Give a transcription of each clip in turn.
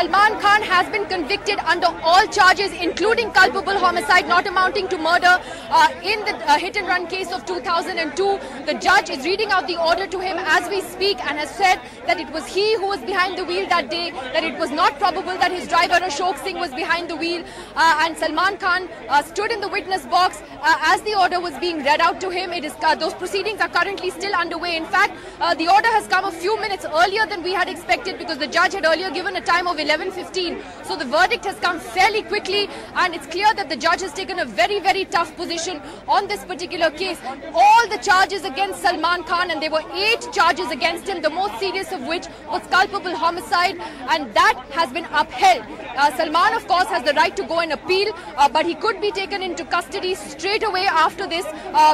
Salman Khan has been convicted under all charges, including culpable homicide not amounting to murder in the hit-and-run case of 2002. The judge is reading out the order to him as we speak and has said that it was he who was behind the wheel that day, that it was not probable that his driver Ashok Singh was behind the wheel, and Salman Khan stood in the witness box as the order was being read out to him. Those proceedings are currently still underway. In fact, the order has come a few minutes earlier than we had expected, because the judge had earlier given a time of 11:15. So the verdict has come fairly quickly, and it's clear that the judge has taken a very, very tough position on this particular case. All the charges against Salman Khan, and there were 8 charges against him, the most serious of which was culpable homicide, and that has been upheld. Salman, of course, has the right to go and appeal, but he could be taken into custody straight away after this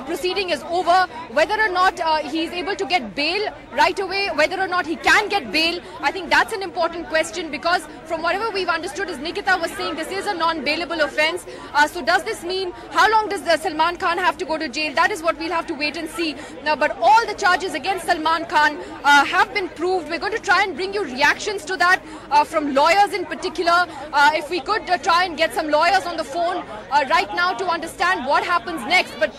proceeding is over. Whether or not he is able to get bail right away, whether or not he can get bail, I think that's an important question, because from whatever we've understood, as Nikita was saying, this is a non-bailable offence. So does this mean, how long does Salman Khan have to go to jail? That is what we'll have to wait and see. Now, but all the charges against Salman Khan have been proved. We're going to try and bring you reactions to that from lawyers in particular. If we could try and get some lawyers on the phone right now to understand what happens next. But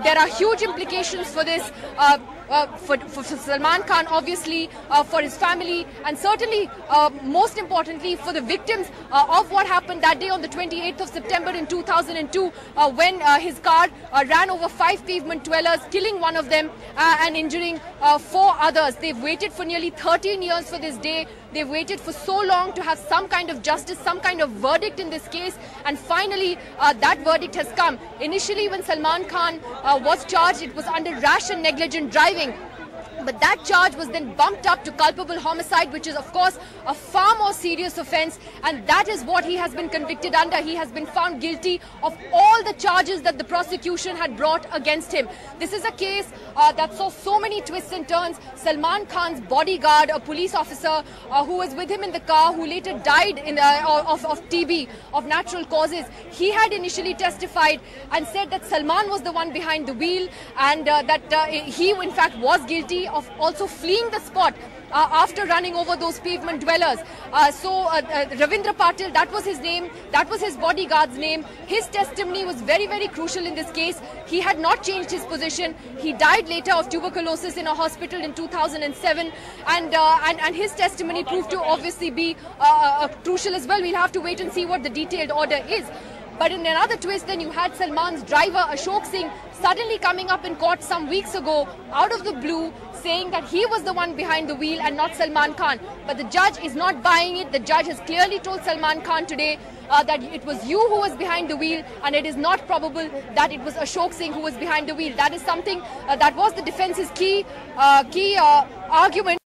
there are huge implications for this. For Salman Khan, obviously, for his family, and certainly, most importantly, for the victims of what happened that day on the 28th of September in 2002, when his car ran over 5 pavement dwellers, killing one of them and injuring 4 others. They've waited for nearly 13 years for this day. They've waited for so long to have some kind of justice, some kind of verdict in this case, and finally that verdict has come. Initially, when Salman Khan was charged, it was under rash and negligent driving. But that charge was then bumped up to culpable homicide, which is, of course, a far more serious offence. And that is what he has been convicted under. He has been found guilty of all the charges that the prosecution had brought against him. This is a case that saw so many twists and turns. Salman Khan's bodyguard, a police officer who was with him in the car, who later died of TB, of natural causes, he had initially testified and said that Salman was the one behind the wheel, and that he, in fact, was guilty of also fleeing the spot after running over those pavement dwellers. Ravindra Patil, that was his name, that was his bodyguard's name. His testimony was very, very crucial in this case. He had not changed his position. He died later of tuberculosis in a hospital in 2007, and his testimony proved to obviously be crucial as well. We'll have to wait and see what the detailed order is. But in another twist, then you had Salman's driver, Ashok Singh, suddenly coming up in court some weeks ago, out of the blue, saying that he was the one behind the wheel and not Salman Khan. But the judge is not buying it. The judge has clearly told Salman Khan today that it was you who was behind the wheel, and it is not probable that it was Ashok Singh who was behind the wheel. That is something that was the defense's key argument.